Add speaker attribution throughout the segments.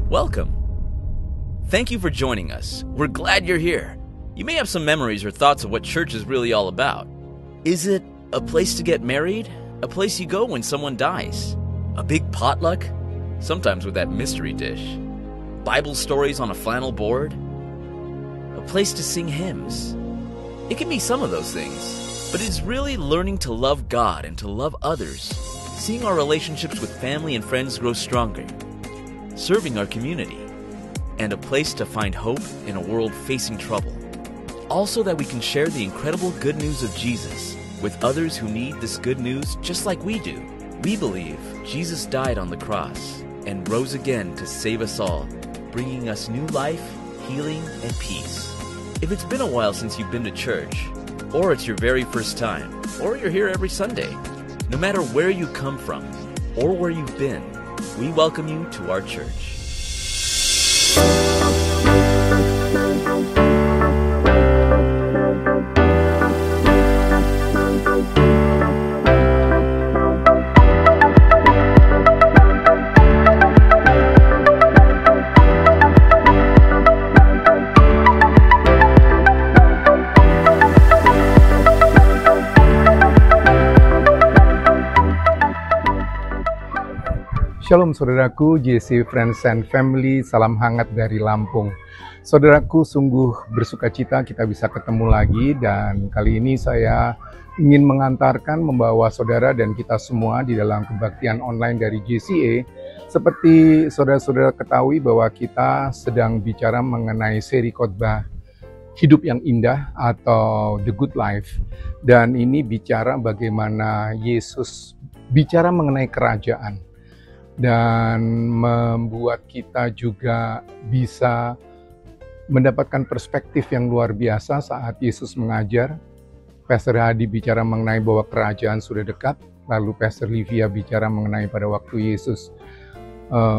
Speaker 1: Welcome. Thank you for joining us. We're glad you're here. You may have some memories or thoughts of what church is really all about. Is it a place to get married? A place you go when someone dies? A big potluck? Sometimes with that mystery dish. Bible stories on a flannel board? A place to sing hymns? It can be some of those things, but it's really learning to love God and to love others, seeing our relationships with family and friends grow stronger, serving our community, and a place to find hope in a world facing trouble. Also that we can share the incredible good news of Jesus with others who need this good news just like we do. We believe Jesus died on the cross and rose again to save us all, bringing us new life, healing, and peace. If it's been a while since you've been to church, or it's your very first time, or you're here every Sunday, no matter where you come from or where you've been, we welcome you to our church.
Speaker 2: Shalom saudaraku, JC Friends and Family, salam hangat dari Lampung. Saudaraku, sungguh bersuka cita kita bisa ketemu lagi, dan kali ini saya ingin mengantarkan, membawa saudara dan kita semua di dalam kebaktian online dari JCA. Seperti saudara-saudara ketahui bahwa kita sedang bicara mengenai seri khotbah Hidup yang Indah atau The Good Life. Dan ini bicara bagaimana Yesus bicara mengenai kerajaan. Dan membuat kita juga bisa mendapatkan perspektif yang luar biasa saat Yesus mengajar. Pastor Hadi bicara mengenai bahwa kerajaan sudah dekat, lalu Pastor Livia bicara mengenai pada waktu Yesus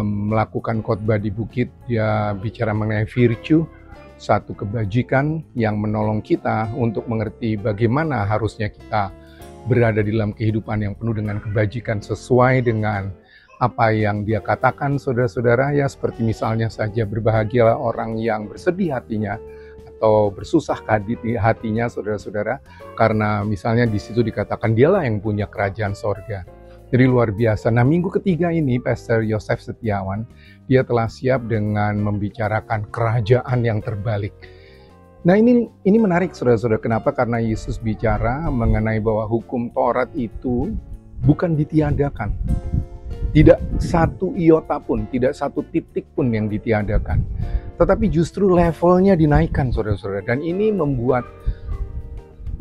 Speaker 2: melakukan khotbah di bukit, dia bicara mengenai virtue, satu kebajikan yang menolong kita untuk mengerti bagaimana harusnya kita berada di dalam kehidupan yang penuh dengan kebajikan sesuai dengan apa yang dia katakan, saudara-saudara, ya seperti misalnya saja berbahagialah orang yang bersedih hatinya atau bersusah hatinya, saudara-saudara, karena misalnya di situ dikatakan dialah yang punya kerajaan sorga. Jadi luar biasa. Nah, minggu ketiga ini Pastor Yosef Setiawan, dia telah siap dengan membicarakan kerajaan yang terbalik. Nah, ini menarik, saudara-saudara. Kenapa? Karena Yesus bicara mengenai bahwa hukum Taurat itu bukan ditiadakan. Tidak satu iota pun, tidak satu titik pun yang ditiadakan. Tetapi justru levelnya dinaikkan, saudara-saudara. Dan ini membuat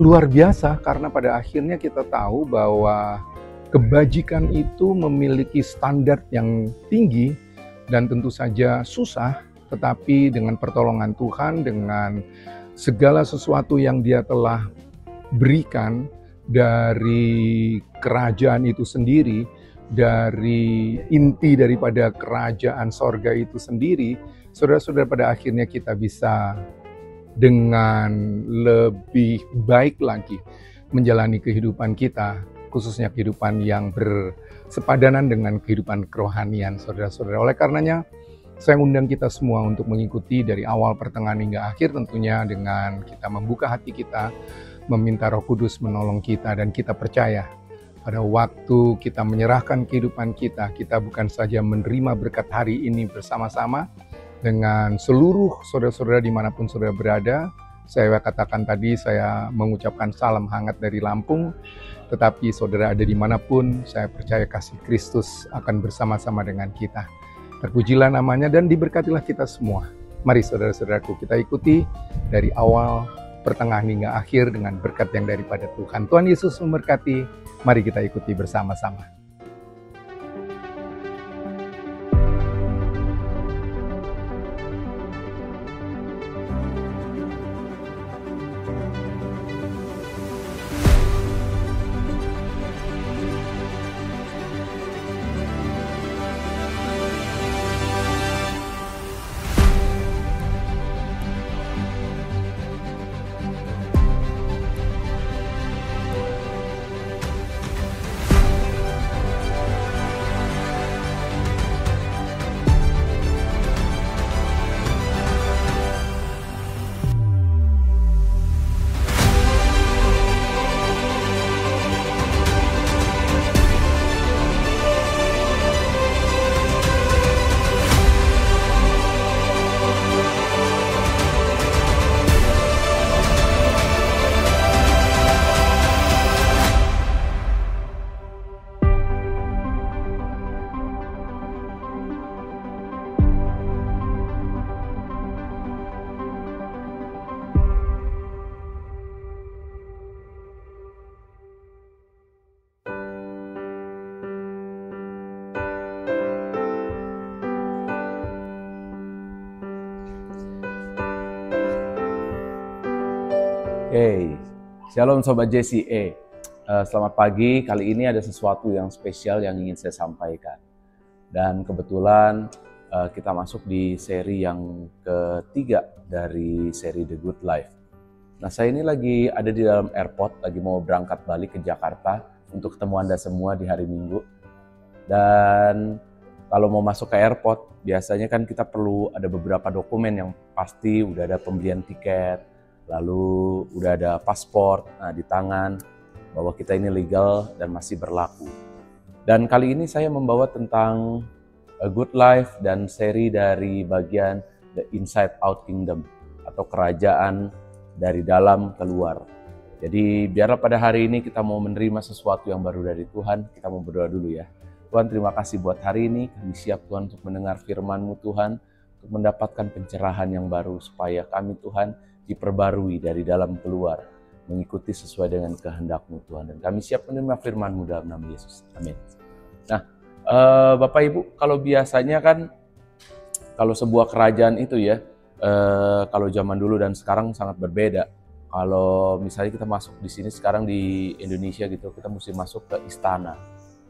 Speaker 2: luar biasa karena pada akhirnya kita tahu bahwa kebajikan itu memiliki standar yang tinggi dan tentu saja susah. Tetapi dengan pertolongan Tuhan, dengan segala sesuatu yang Dia telah berikan dari kerajaan itu sendiri, dari inti daripada kerajaan sorga itu sendiri, saudara-saudara, pada akhirnya kita bisa dengan lebih baik lagi menjalani kehidupan kita, khususnya kehidupan yang bersepadanan dengan kehidupan kerohanian, saudara-saudara. Oleh karenanya, saya undang kita semua untuk mengikuti dari awal, pertengahan, hingga akhir, tentunya dengan kita membuka hati kita, meminta Roh Kudus menolong kita, dan kita percaya pada waktu kita menyerahkan kehidupan kita, kita bukan saja menerima berkat hari ini bersama-sama dengan seluruh saudara-saudara dimanapun saudara berada. Saya katakan tadi, saya mengucapkan salam hangat dari Lampung, tetapi saudara ada dimanapun, saya percaya kasih Kristus akan bersama-sama dengan kita. Terpujilah namanya dan diberkatilah kita semua. Mari saudara-saudaraku, kita ikuti dari awal, pertengahan, hingga akhir dengan berkat yang daripada Tuhan. Tuhan Yesus memberkati. Mari kita ikuti bersama-sama.
Speaker 3: Oke, Shalom Sobat JCE. Selamat pagi, kali ini ada sesuatu yang spesial yang ingin saya sampaikan. Dan kebetulan kita masuk di seri yang ketiga dari seri The Good Life. Nah, saya ini lagi ada di dalam airport, lagi mau berangkat balik ke Jakarta untuk ketemu Anda semua di hari Minggu. Dan kalau mau masuk ke airport, biasanya kan kita perlu ada beberapa dokumen yang pasti, udah ada pembelian tiket, lalu udah ada paspor di tangan, bahwa kita ini legal dan masih berlaku. Dan kali ini saya membawa tentang A Good Life dan seri dari bagian The Inside Out Kingdom atau kerajaan dari dalam keluar. Jadi biarlah pada hari ini kita mau menerima sesuatu yang baru dari Tuhan. Kita mau berdoa dulu ya. Tuhan, terima kasih buat hari ini. Kami siap Tuhan untuk mendengar firman-Mu Tuhan, untuk mendapatkan pencerahan yang baru supaya kami Tuhan diperbarui dari dalam keluar, mengikuti sesuai dengan kehendak-Mu Tuhan. Dan kami siap menerima firman-Mu dalam nama Yesus. Amin. Nah, Bapak Ibu, kalau biasanya kan, kalau sebuah kerajaan itu ya, kalau zaman dulu dan sekarang sangat berbeda. Kalau misalnya kita masuk di sini sekarang di Indonesia gitu, kita mesti masuk ke istana.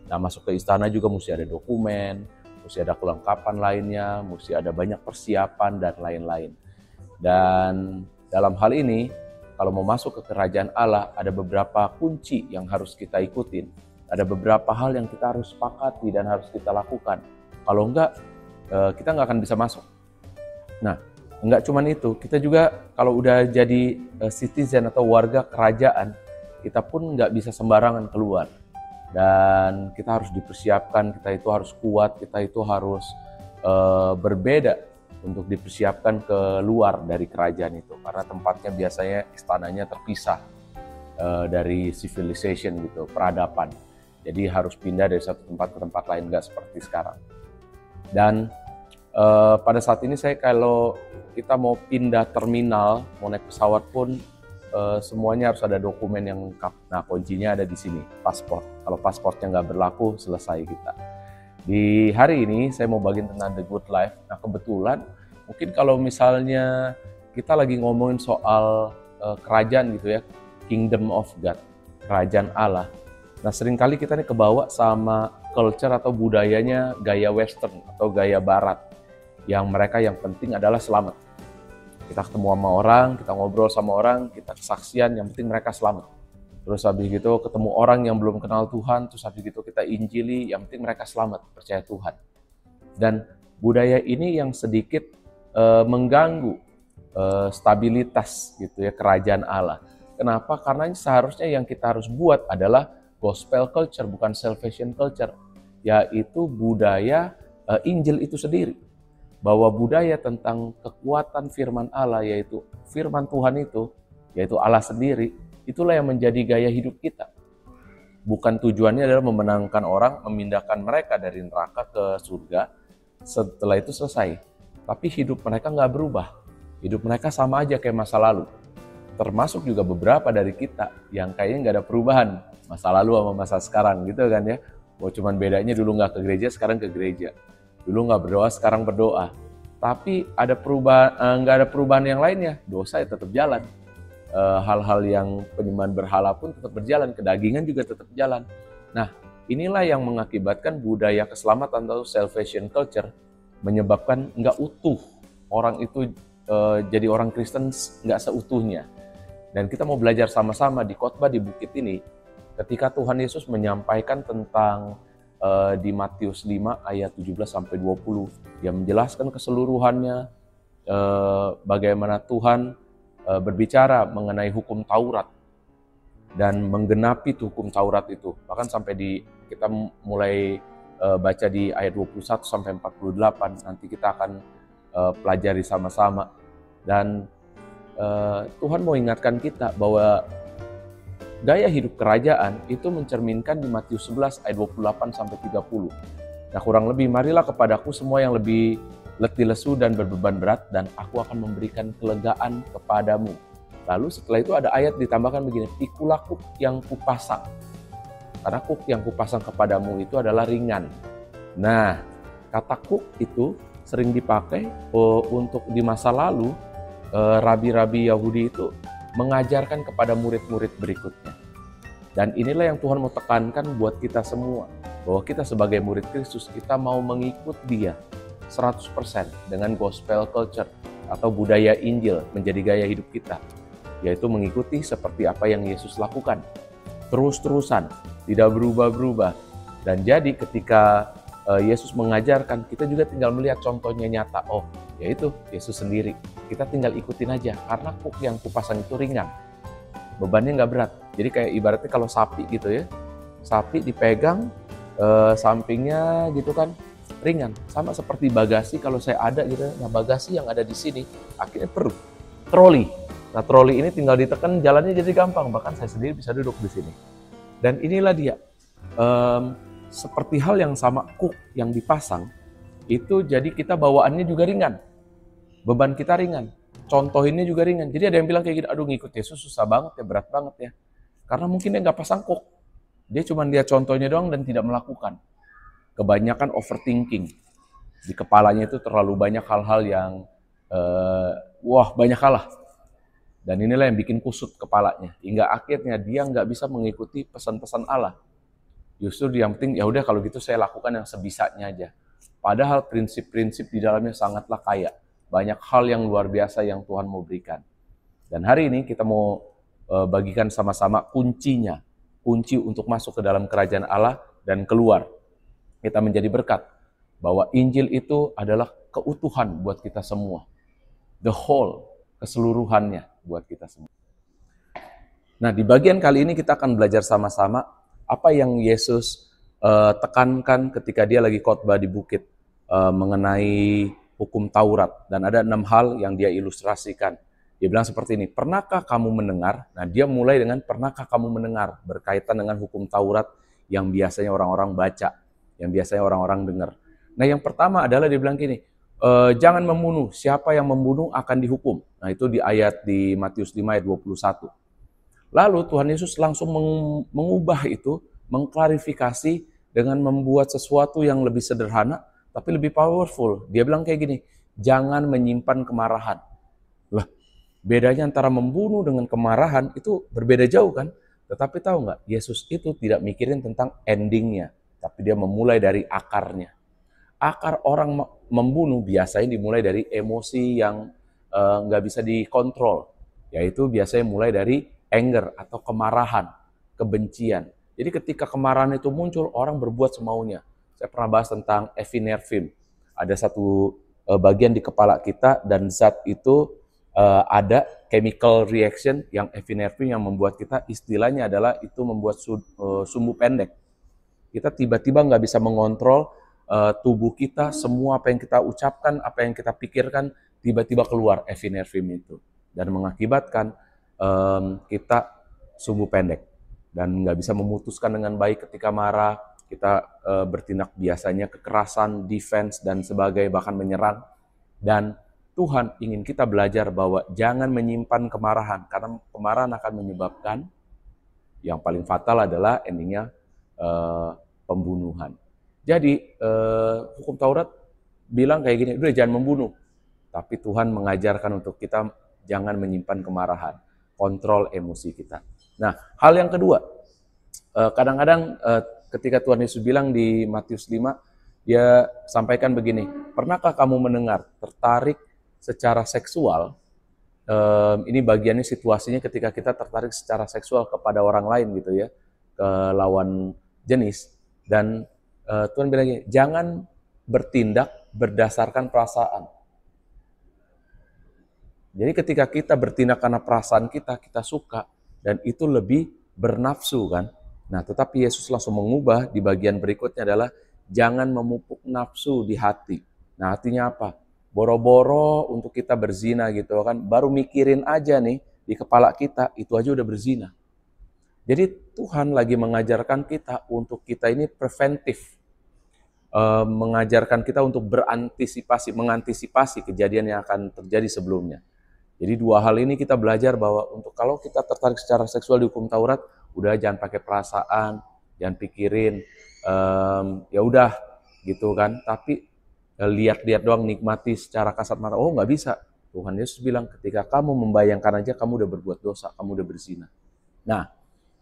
Speaker 3: Nah, masuk ke istana juga mesti ada dokumen, mesti ada kelengkapan lainnya, mesti ada banyak persiapan dan lain-lain. Dan dalam hal ini, kalau mau masuk ke kerajaan Allah, ada beberapa kunci yang harus kita ikutin. Ada beberapa hal yang kita harus sepakati dan harus kita lakukan. Kalau enggak, kita nggak akan bisa masuk. Nah, enggak cuman itu, kita juga kalau udah jadi citizen atau warga kerajaan, kita pun nggak bisa sembarangan keluar. Dan kita harus dipersiapkan, kita itu harus kuat, kita itu harus berbeda untuk dipersiapkan ke luar dari kerajaan itu, karena tempatnya biasanya istananya terpisah dari civilization gitu, peradaban. Jadi harus pindah dari satu tempat ke tempat lain, nggak seperti sekarang. Dan pada saat ini kalau kita mau pindah terminal, mau naik pesawat pun semuanya harus ada dokumen yang lengkap. Nah, kuncinya ada di sini, paspor. Kalau pasportnya nggak berlaku, selesai kita. Di hari ini saya mau bagiin tentang The Good Life. Nah, kebetulan mungkin kalau misalnya kita lagi ngomongin soal kerajaan gitu ya, Kingdom of God, kerajaan Allah. Nah, seringkali kita nih kebawa sama culture atau budayanya gaya western atau gaya barat, yang mereka yang penting adalah selamat. Kita ketemu sama orang, kita ngobrol sama orang, kita kesaksian, yang penting mereka selamat. Terus habis gitu ketemu orang yang belum kenal Tuhan, terus habis gitu kita injili, yang penting mereka selamat, percaya Tuhan. Dan budaya ini yang sedikit mengganggu stabilitas gitu ya kerajaan Allah. Kenapa? Karena seharusnya yang kita harus buat adalah gospel culture, bukan salvation culture, yaitu budaya Injil itu sendiri. Bahwa budaya tentang kekuatan firman Allah, yaitu firman Tuhan itu, yaitu Allah sendiri, itulah yang menjadi gaya hidup kita. Bukan tujuannya adalah memenangkan orang, memindahkan mereka dari neraka ke surga, setelah itu selesai. Tapi hidup mereka nggak berubah. Hidup mereka sama aja kayak masa lalu. Termasuk juga beberapa dari kita yang kayaknya nggak ada perubahan. Masa lalu sama masa sekarang gitu kan ya. Oh, cuman bedanya dulu nggak ke gereja, sekarang ke gereja. Dulu nggak berdoa, sekarang berdoa. Tapi ada perubahan, nggak ada perubahan yang lainnya. Dosa ya tetap jalan. Hal-hal yang penyembahan berhala pun tetap berjalan, kedagingan juga tetap jalan. Nah, inilah yang mengakibatkan budaya keselamatan atau salvation culture menyebabkan nggak utuh. Orang itu jadi orang Kristen nggak seutuhnya. Dan kita mau belajar sama-sama di khotbah di bukit ini, ketika Tuhan Yesus menyampaikan tentang di Matius 5 ayat 17-20, dia menjelaskan keseluruhannya bagaimana Tuhan berbicara mengenai hukum Taurat dan menggenapi hukum Taurat itu. Bahkan sampai kita mulai baca di ayat 21-48, nanti kita akan pelajari sama-sama. Dan Tuhan mau ingatkan kita bahwa gaya hidup kerajaan itu mencerminkan di Matius 11 ayat 28-30. Nah, kurang lebih, marilah kepadaku semua yang lebih letih lesu dan berbeban berat, dan aku akan memberikan kelegaan kepadamu. Lalu setelah itu ada ayat ditambahkan begini, pikulah kuk yang kupasang. Karena kuk yang kupasang kepadamu itu adalah ringan. Nah, kata kuk itu sering dipakai untuk di masa lalu, rabi-rabi Yahudi itu mengajarkan kepada murid-murid berikutnya. Dan inilah yang Tuhan mau tekankan buat kita semua, bahwa kita sebagai murid Kristus, kita mau mengikut Dia 100% dengan gospel culture atau budaya Injil menjadi gaya hidup kita, yaitu mengikuti seperti apa yang Yesus lakukan. Terus-terusan, tidak berubah-berubah. Dan jadi ketika Yesus mengajarkan, kita juga tinggal melihat contohnya nyata. Oh, yaitu Yesus sendiri. Kita tinggal ikutin aja, karena kuk yang kupasang itu ringan. Bebannya nggak berat. Jadi kayak ibaratnya kalau sapi gitu ya. Sapi dipegang, sampingnya gitu kan, ringan. Sama seperti bagasi kalau saya ada gitu. Nah, bagasi yang ada di sini, akhirnya perlu troli. Nah, troli ini tinggal ditekan, jalannya jadi gampang. Bahkan saya sendiri bisa duduk di sini. Dan inilah dia. Seperti hal yang sama kuk yang dipasang, itu jadi kita bawaannya juga ringan. Beban kita ringan. Contohinnya juga ringan. Jadi ada yang bilang kayak gini, aduh ngikut Yesus susah banget ya, berat banget ya. Karena mungkin dia nggak pasang kuk. Dia cuma lihat contohnya doang dan tidak melakukan. Kebanyakan overthinking. Di kepalanya itu terlalu banyak hal-hal yang, banyak hal lah. Dan inilah yang bikin kusut kepalanya. Hingga akhirnya dia nggak bisa mengikuti pesan-pesan Allah. Justru yang penting, ya udah kalau gitu saya lakukan yang sebisanya aja. Padahal prinsip-prinsip di dalamnya sangatlah kaya. Banyak hal yang luar biasa yang Tuhan mau berikan. Dan hari ini kita mau bagikan sama-sama kuncinya. Kunci untuk masuk ke dalam kerajaan Allah dan keluar. Kita menjadi berkat. Bahwa Injil itu adalah keutuhan buat kita semua. The whole, keseluruhannya buat kita semua. Nah, di bagian kali ini kita akan belajar sama-sama apa yang Yesus tekankan ketika dia lagi khotbah di bukit mengenai hukum Taurat. Dan ada 6 hal yang dia ilustrasikan. Dia bilang seperti ini, pernahkah kamu mendengar? Nah, dia mulai dengan pernahkah kamu mendengar berkaitan dengan hukum Taurat yang biasanya orang-orang baca, yang biasanya orang-orang dengar. Nah, yang pertama adalah dia bilang gini, jangan membunuh, siapa yang membunuh akan dihukum. Nah, itu di ayat di Matius 5 ayat 21. Lalu Tuhan Yesus langsung mengubah itu, mengklarifikasi dengan membuat sesuatu yang lebih sederhana, tapi lebih powerful. Dia bilang kayak gini, jangan menyimpan kemarahan. Lah, bedanya antara membunuh dengan kemarahan itu berbeda jauh kan? Tetapi tahu nggak, Yesus itu tidak mikirin tentang endingnya, tapi dia memulai dari akarnya. Akar orang membunuh biasanya dimulai dari emosi yang nggak bisa dikontrol, yaitu biasanya mulai dari anger atau kemarahan, kebencian. Jadi ketika kemarahan itu muncul, orang berbuat semaunya. Saya pernah bahas tentang epinervin. Ada satu bagian di kepala kita dan zat itu ada chemical reaction yang epinervin yang membuat kita, istilahnya adalah itu membuat sumbu pendek. Kita tiba-tiba nggak bisa mengontrol tubuh kita, semua apa yang kita ucapkan, apa yang kita pikirkan, tiba-tiba keluar epinervin itu. Dan mengakibatkan kita sumbu pendek dan nggak bisa memutuskan dengan baik ketika marah. Kita bertindak biasanya kekerasan, defense dan sebagainya, bahkan menyerang. Dan Tuhan ingin kita belajar bahwa jangan menyimpan kemarahan, karena kemarahan akan menyebabkan yang paling fatal adalah endingnya pembunuhan. Jadi hukum Taurat bilang kayak gini, udah jangan membunuh. Tapi Tuhan mengajarkan untuk kita jangan menyimpan kemarahan. Kontrol emosi kita. Nah, hal yang kedua, kadang-kadang ketika Tuhan Yesus bilang di Matius 5, dia sampaikan begini, pernahkah kamu mendengar tertarik secara seksual? Ini bagiannya situasinya ketika kita tertarik secara seksual kepada orang lain gitu ya, ke lawan jenis. Dan Tuhan bilang gini, jangan bertindak berdasarkan perasaan. Jadi ketika kita bertindak karena perasaan kita suka, dan itu lebih bernafsu kan. Nah, tetapi Yesus langsung mengubah di bagian berikutnya adalah jangan memupuk nafsu di hati. Nah, artinya apa? Boro-boro untuk kita berzina gitu kan, baru mikirin aja nih di kepala kita, itu aja udah berzina. Jadi Tuhan lagi mengajarkan kita untuk kita ini preventif. Mengajarkan kita untuk mengantisipasi kejadian yang akan terjadi sebelumnya. Jadi 2 hal ini kita belajar bahwa untuk kalau kita tertarik secara seksual di hukum Taurat, udah jangan pakai perasaan, jangan pikirin, ya udah gitu kan. Tapi lihat-lihat doang, nikmati secara kasat mata, oh nggak bisa. Tuhan Yesus bilang ketika kamu membayangkan aja kamu udah berbuat dosa, kamu udah berzina. Nah,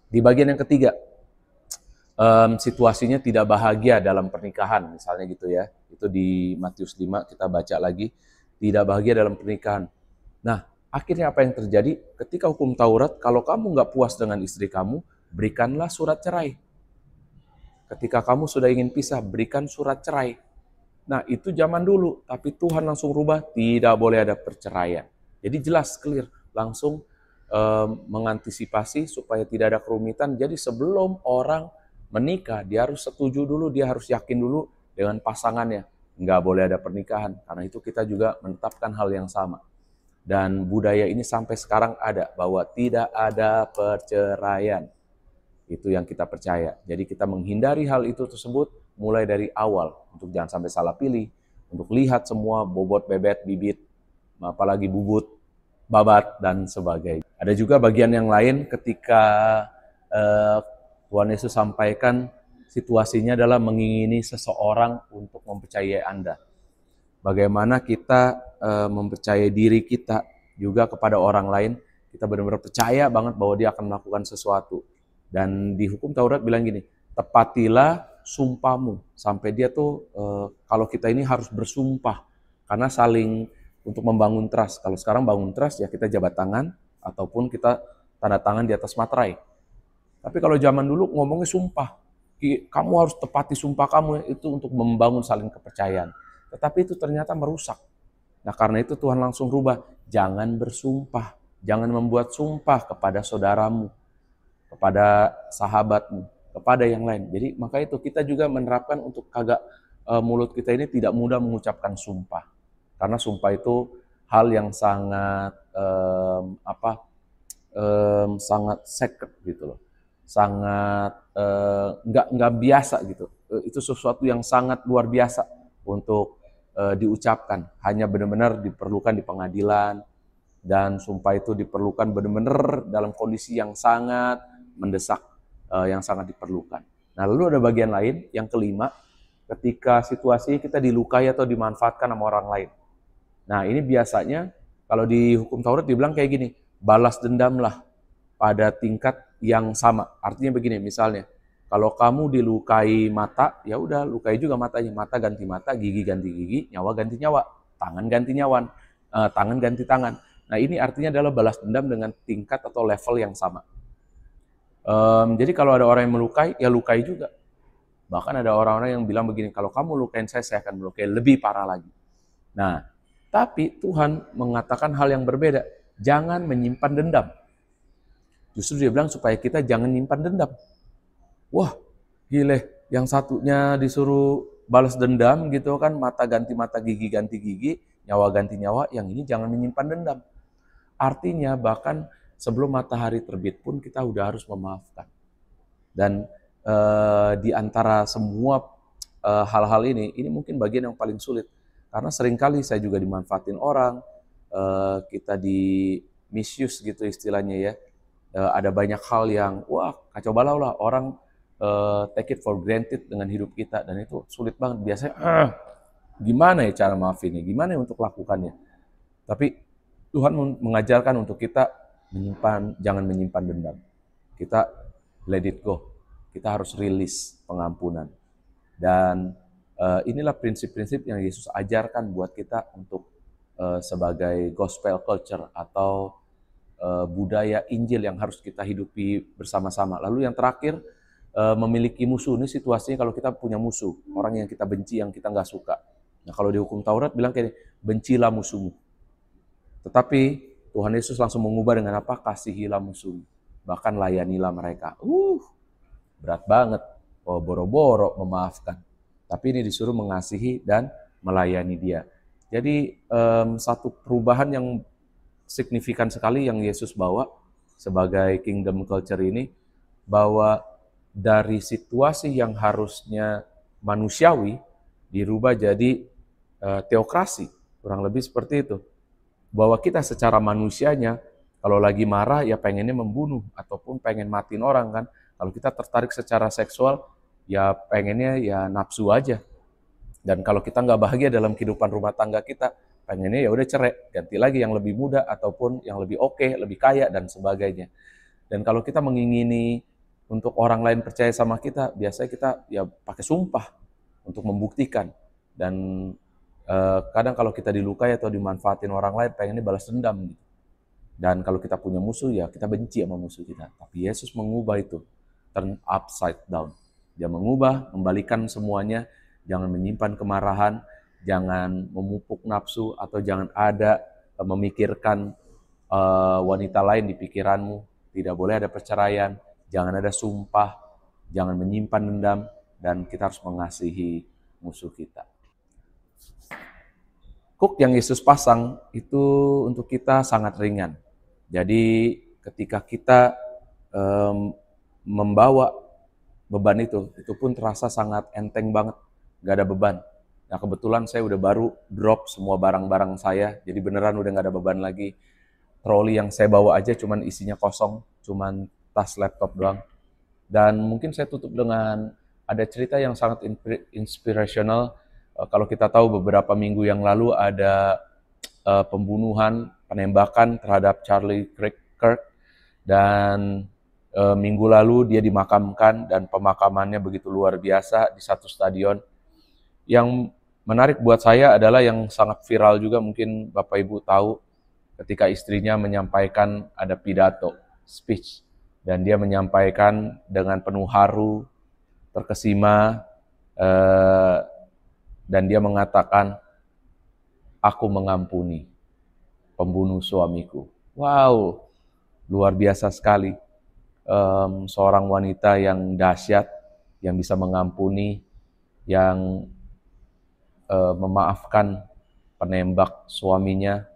Speaker 3: di bagian yang ketiga, situasinya tidak bahagia dalam pernikahan, misalnya gitu ya. Itu di Matius 5 kita baca lagi, tidak bahagia dalam pernikahan. Nah, akhirnya apa yang terjadi? Ketika hukum Taurat, kalau kamu nggak puas dengan istri kamu, berikanlah surat cerai. Ketika kamu sudah ingin pisah, berikan surat cerai. Nah, itu zaman dulu, tapi Tuhan langsung rubah, tidak boleh ada perceraian. Jadi jelas, clear, langsung mengantisipasi supaya tidak ada kerumitan. Jadi sebelum orang menikah, dia harus setuju dulu, dia harus yakin dulu dengan pasangannya. Nggak boleh ada pernikahan, karena itu kita juga menetapkan hal yang sama. Dan budaya ini sampai sekarang ada, bahwa tidak ada perceraian. Itu yang kita percaya. Jadi kita menghindari hal itu tersebut mulai dari awal, untuk jangan sampai salah pilih, untuk lihat semua bobot, bebet, bibit, apalagi bubut, babat, dan sebagainya. Ada juga bagian yang lain ketika Tuhan Yesus sampaikan situasinya adalah mengingini seseorang untuk mempercayai Anda. Bagaimana kita mempercayai diri kita juga kepada orang lain, kita benar-benar percaya banget bahwa dia akan melakukan sesuatu. Dan di hukum Taurat bilang gini, tepatilah sumpahmu. Sampai dia tuh kalau kita ini harus bersumpah karena saling untuk membangun trust. Kalau sekarang bangun trust ya kita jabat tangan ataupun kita tanda tangan di atas materai. Tapi kalau zaman dulu ngomongnya sumpah. Kamu harus tepati sumpah kamu, itu untuk membangun saling kepercayaan. Tetapi itu ternyata merusak. Nah, karena itu Tuhan langsung rubah, jangan bersumpah, jangan membuat sumpah kepada saudaramu, kepada sahabatmu, kepada yang lain. Jadi maka itu kita juga menerapkan untuk kagak mulut kita ini tidak mudah mengucapkan sumpah. Karena sumpah itu hal yang sangat sangat sacred gitu loh. Sangat nggak biasa gitu. Itu sesuatu yang sangat luar biasa untuk diucapkan. Hanya benar-benar diperlukan di pengadilan, dan sumpah itu diperlukan benar-benar dalam kondisi yang sangat mendesak, yang sangat diperlukan. Nah, lalu ada bagian lain, yang kelima, ketika situasi kita dilukai atau dimanfaatkan sama orang lain. Nah, ini biasanya kalau di hukum Taurat dibilang kayak gini, balas dendamlah pada tingkat yang sama. Artinya begini, misalnya, kalau kamu dilukai mata, ya udah lukai juga matanya. Mata ganti mata, gigi ganti gigi, nyawa ganti nyawa, tangan ganti nyawa, tangan ganti tangan. Nah, ini artinya adalah balas dendam dengan tingkat atau level yang sama. Jadi kalau ada orang yang melukai, ya lukai juga. Bahkan ada orang-orang yang bilang begini, kalau kamu lukain saya akan melukai lebih parah lagi. Nah, tapi Tuhan mengatakan hal yang berbeda. Jangan menyimpan dendam. Justru dia bilang supaya kita jangan menyimpan dendam. Wah, gile, yang satunya disuruh balas dendam gitu kan, mata ganti mata, gigi ganti gigi, nyawa ganti nyawa, yang ini jangan menyimpan dendam. Artinya bahkan sebelum matahari terbit pun kita udah harus memaafkan. Dan di antara semua hal-hal ini mungkin bagian yang paling sulit. Karena seringkali saya juga dimanfaatin orang, kita di misuse gitu istilahnya ya. Ada banyak hal yang, wah kacau balau lah, orang take it for granted dengan hidup kita. Dan itu sulit banget, biasanya gimana ya cara maafinnya, gimana ya untuk lakukannya. Tapi Tuhan mengajarkan untuk kita jangan menyimpan dendam. Kita let it go. Kita harus rilis pengampunan. Dan inilah prinsip-prinsip yang Yesus ajarkan buat kita untuk sebagai gospel culture atau budaya Injil yang harus kita hidupi bersama-sama. Lalu yang terakhir, memiliki musuh. Ini situasinya kalau kita punya musuh, orang yang kita benci, yang kita nggak suka. Nah, kalau di hukum Taurat bilang kayak bencilah musuhmu. Tetapi Tuhan Yesus langsung mengubah dengan apa? Kasihilah musuhmu. Bahkan layanilah mereka. Berat banget. Oh, boro-boro memaafkan. Tapi ini disuruh mengasihi dan melayani dia. Jadi satu perubahan yang signifikan sekali yang Yesus bawa sebagai kingdom culture ini, bahwa dari situasi yang harusnya manusiawi dirubah jadi teokrasi. Kurang lebih seperti itu. Bahwa kita secara manusianya kalau lagi marah ya pengennya membunuh ataupun pengen matiin orang kan. Kalau kita tertarik secara seksual ya pengennya ya nafsu aja. Dan kalau kita nggak bahagia dalam kehidupan rumah tangga kita, pengennya ya udah cerai, ganti lagi yang lebih muda ataupun yang lebih oke, lebih kaya dan sebagainya. Dan kalau kita mengingini untuk orang lain percaya sama kita, biasanya kita ya pakai sumpah untuk membuktikan. Dan kadang kalau kita dilukai atau dimanfaatin orang lain, pengennya balas dendam gitu. Dan kalau kita punya musuh, ya kita benci sama musuh kita. Tapi Yesus mengubah itu, turn upside down. Dia mengubah, membalikan semuanya, jangan menyimpan kemarahan, jangan memupuk nafsu, atau jangan ada memikirkan wanita lain di pikiranmu. Tidak boleh ada perceraian, jangan ada sumpah, jangan menyimpan dendam, dan kita harus mengasihi musuh kita. Hook yang Yesus pasang itu untuk kita sangat ringan. Jadi ketika kita membawa beban itu pun terasa sangat enteng banget, gak ada beban. Nah kebetulan saya udah baru drop semua barang-barang saya, jadi beneran udah gak ada beban lagi. Troli yang saya bawa aja cuman isinya kosong, cuman tas laptop doang. Dan mungkin saya tutup dengan ada cerita yang sangat inspirational. Kalau kita tahu beberapa minggu yang lalu ada pembunuhan, penembakan terhadap Charlie Kirk, dan minggu lalu dia dimakamkan dan pemakamannya begitu luar biasa di satu stadion. Yang menarik buat saya adalah yang sangat viral juga, mungkin Bapak Ibu tahu, ketika istrinya menyampaikan ada pidato, speech, dan dia menyampaikan dengan penuh haru, terkesima, dan dia mengatakan, aku mengampuni pembunuh suamiku. Wow, luar biasa sekali. Seorang wanita yang dahsyat, yang bisa mengampuni, yang memaafkan penembak suaminya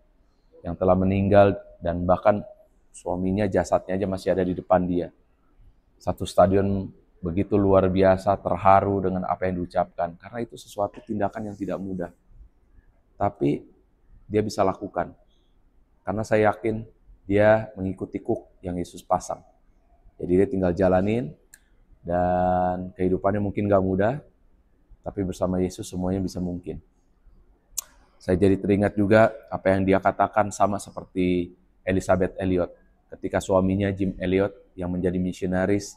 Speaker 3: yang telah meninggal, dan bahkan suaminya jasadnya aja masih ada di depan dia. Satu stadion begitu luar biasa, terharu dengan apa yang diucapkan, karena itu sesuatu tindakan yang tidak mudah. Tapi dia bisa lakukan, karena saya yakin dia mengikuti hook yang Yesus pasang. Jadi dia tinggal jalanin, dan kehidupannya mungkin gak mudah, tapi bersama Yesus semuanya bisa mungkin. Saya jadi teringat juga apa yang dia katakan, sama seperti Elisabeth Elliot. Ketika suaminya Jim Elliot yang menjadi misionaris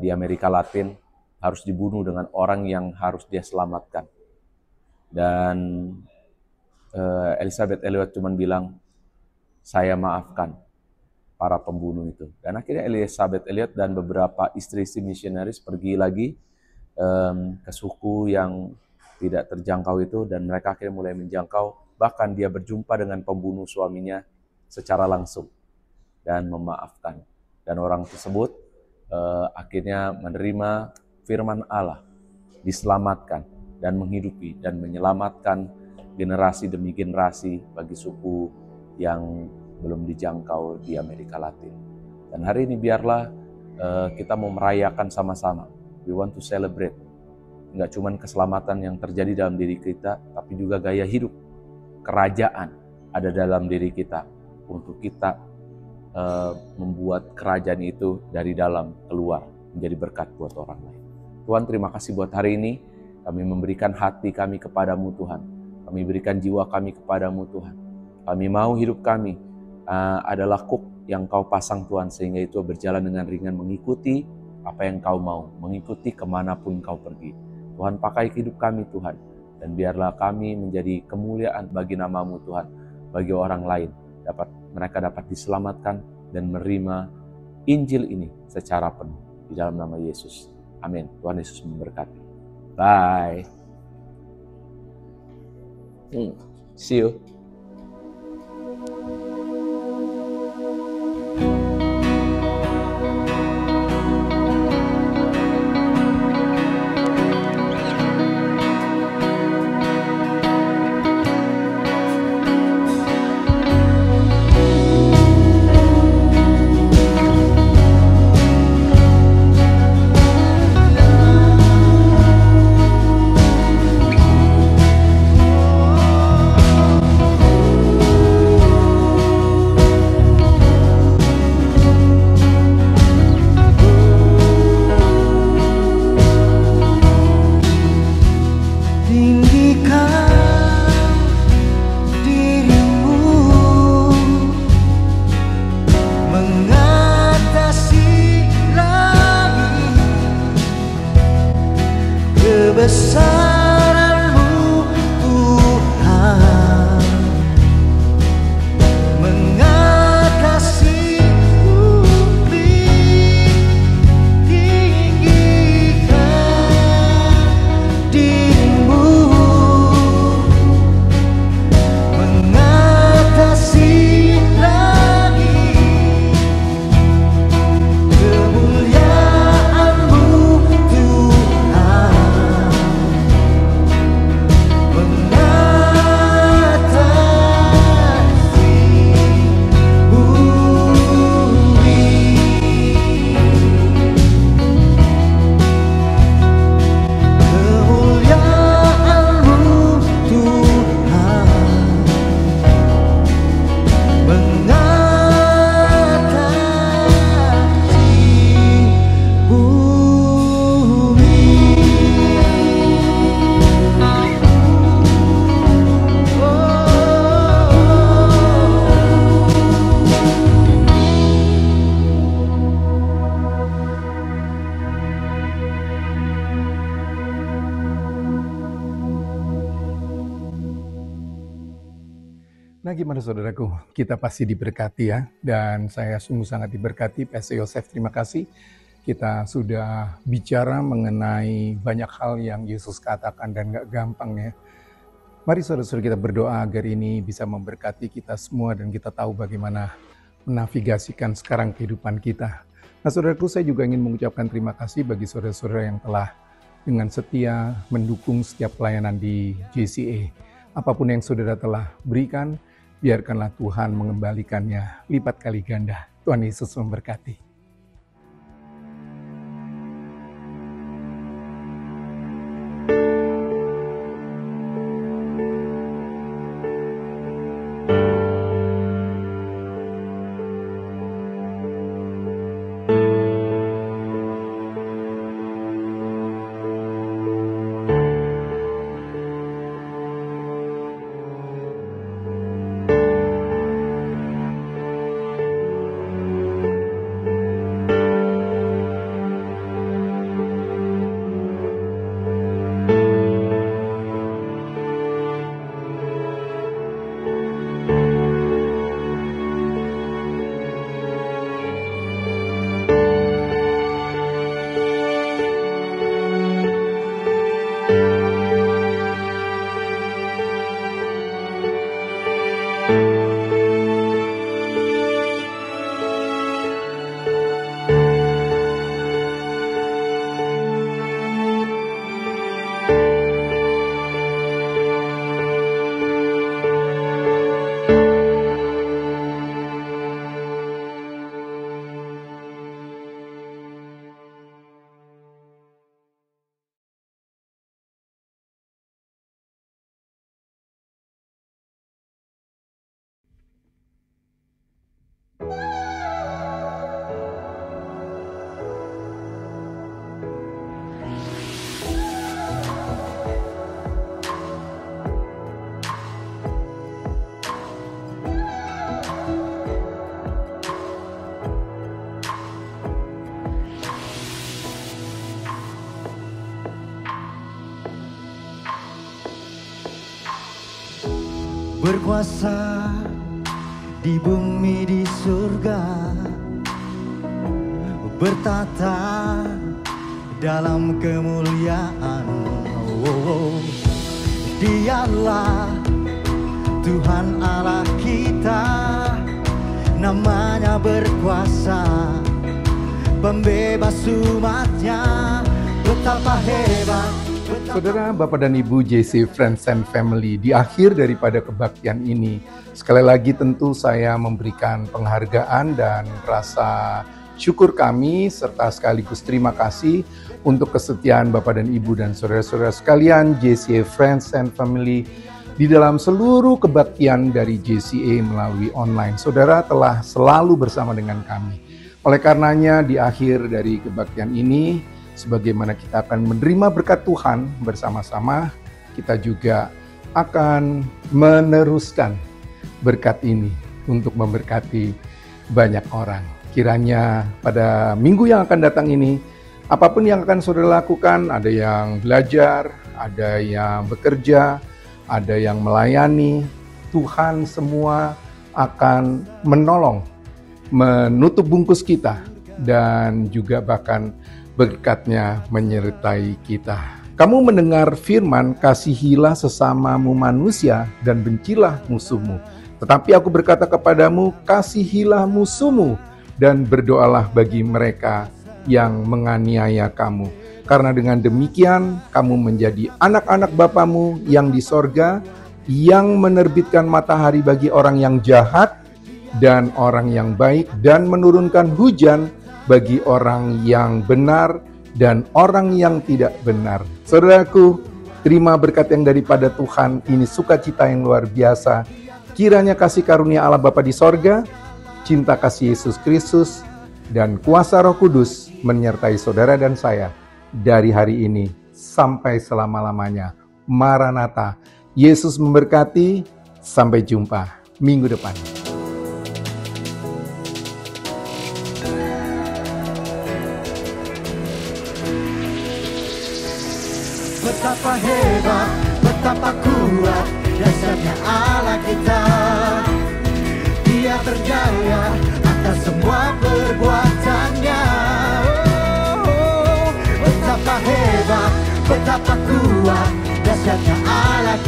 Speaker 3: di Amerika Latin harus dibunuh dengan orang yang harus dia selamatkan. Dan Elisabeth Elliot cuma bilang, saya maafkan para pembunuh itu. Dan akhirnya Elisabeth Elliot dan beberapa istri-istri misionaris pergi lagi ke suku yang tidak terjangkau itu, dan mereka akhirnya mulai menjangkau. Bahkan dia berjumpa dengan pembunuh suaminya secara langsung dan memaafkan. Dan orang tersebut akhirnya menerima firman Allah, diselamatkan dan menghidupi dan menyelamatkan generasi demi generasi bagi suku yang belum dijangkau di Amerika Latin. Dan hari ini biarlah kita mau merayakan sama-sama. We want to celebrate. Enggak cuma keselamatan yang terjadi dalam diri kita, tapi juga gaya hidup kerajaan ada dalam diri kita, untuk kita membuat kerajaan itu dari dalam keluar menjadi berkat buat orang lain. Tuhan, terima kasih buat hari ini. Kami memberikan hati kami kepadamu Tuhan. Kami berikan jiwa kami kepadamu Tuhan. Kami mau hidup kami adalah hook yang Kau pasang Tuhan, sehingga itu berjalan dengan ringan, mengikuti apa yang Kau mau, mengikuti kemanapun Kau pergi. Tuhan, pakai hidup kami Tuhan, dan biarlah kami menjadi kemuliaan bagi nama-Mu Tuhan, bagi orang lain, mereka dapat diselamatkan dan menerima Injil ini secara penuh. Di dalam nama Yesus. Amin. Tuhan Yesus memberkati. Bye. See you.
Speaker 2: Nah, gimana saudaraku? Kita pasti diberkati ya. Dan saya sungguh sangat diberkati. Pastor Yosef, terima kasih. Kita sudah bicara mengenai banyak hal yang Yesus katakan dan gak gampang ya. Mari saudara-saudara kita berdoa agar ini bisa memberkati kita semua dan kita tahu bagaimana menavigasikan sekarang kehidupan kita. Nah, saudaraku, saya juga ingin mengucapkan terima kasih bagi saudara-saudara yang telah dengan setia mendukung setiap pelayanan di JCA. Apapun yang saudara telah berikan, biarkanlah Tuhan mengembalikannya lipat kali ganda. Tuhan Yesus memberkati.
Speaker 4: Berkuasa di bumi di surga, bertata dalam kemuliaan. Dialah Tuhan Allah kita, namanya berkuasa, pembebas umatnya. Betapa hebat.
Speaker 2: Saudara, Bapak dan Ibu JC Friends and Family, di akhir daripada kebaktian ini, sekali lagi tentu saya memberikan penghargaan dan rasa syukur kami, serta sekaligus terima kasih untuk kesetiaan Bapak dan Ibu dan saudara-saudara sekalian JCA Friends and Family di dalam seluruh kebaktian dari JCA melalui online. Saudara telah selalu bersama dengan kami. Oleh karenanya, di akhir dari kebaktian ini, sebagaimana kita akan menerima berkat Tuhan bersama-sama, kita juga akan meneruskan berkat ini untuk memberkati banyak orang. Kiranya pada minggu yang akan datang ini, apapun yang akan saudara lakukan, ada yang belajar, ada yang bekerja, ada yang melayani, Tuhan semua akan menolong, menutup bungkus kita, dan juga bahkan berkatnya menyertai kita. Kamu mendengar firman, kasihilah sesamamu manusia dan bencilah musuhmu. Tetapi aku berkata kepadamu, kasihilah musuhmu dan berdoalah bagi mereka yang menganiaya kamu. Karena dengan demikian kamu menjadi anak-anak Bapamu yang di sorga, yang menerbitkan matahari bagi orang yang jahat dan orang yang baik, dan menurunkan hujan bagi orang yang benar dan orang yang tidak benar. Saudaraku, terima berkat yang daripada Tuhan, ini sukacita yang luar biasa. Kiranya kasih karunia Allah Bapa di sorga, cinta kasih Yesus Kristus, dan kuasa Roh Kudus menyertai saudara dan saya dari hari ini sampai selama-lamanya. Maranatha, Yesus memberkati. Sampai jumpa minggu depan.
Speaker 4: Betapa hebat, betapa kuat dasarnya Allah kita.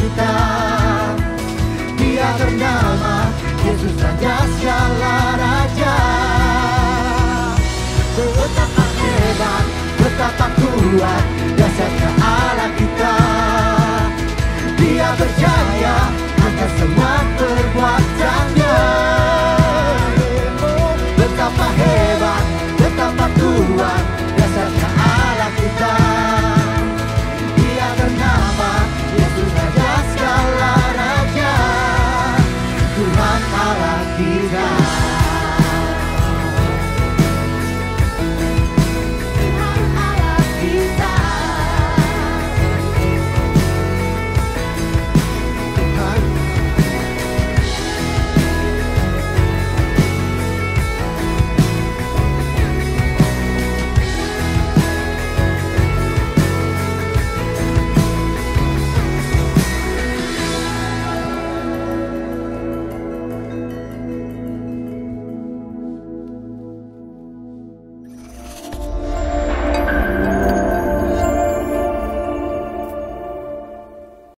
Speaker 4: kita. Dia bernama Yesus Raja segala raja. Betapa hebat, betapa kuat dasarnya Allah kita. Dia berjaya atas semua perbuatannya. Betapa hebat, betapa kuat dasarnya Allah kita. Dia bernama Yesus Raja segala raja, Tuhan Allah kita.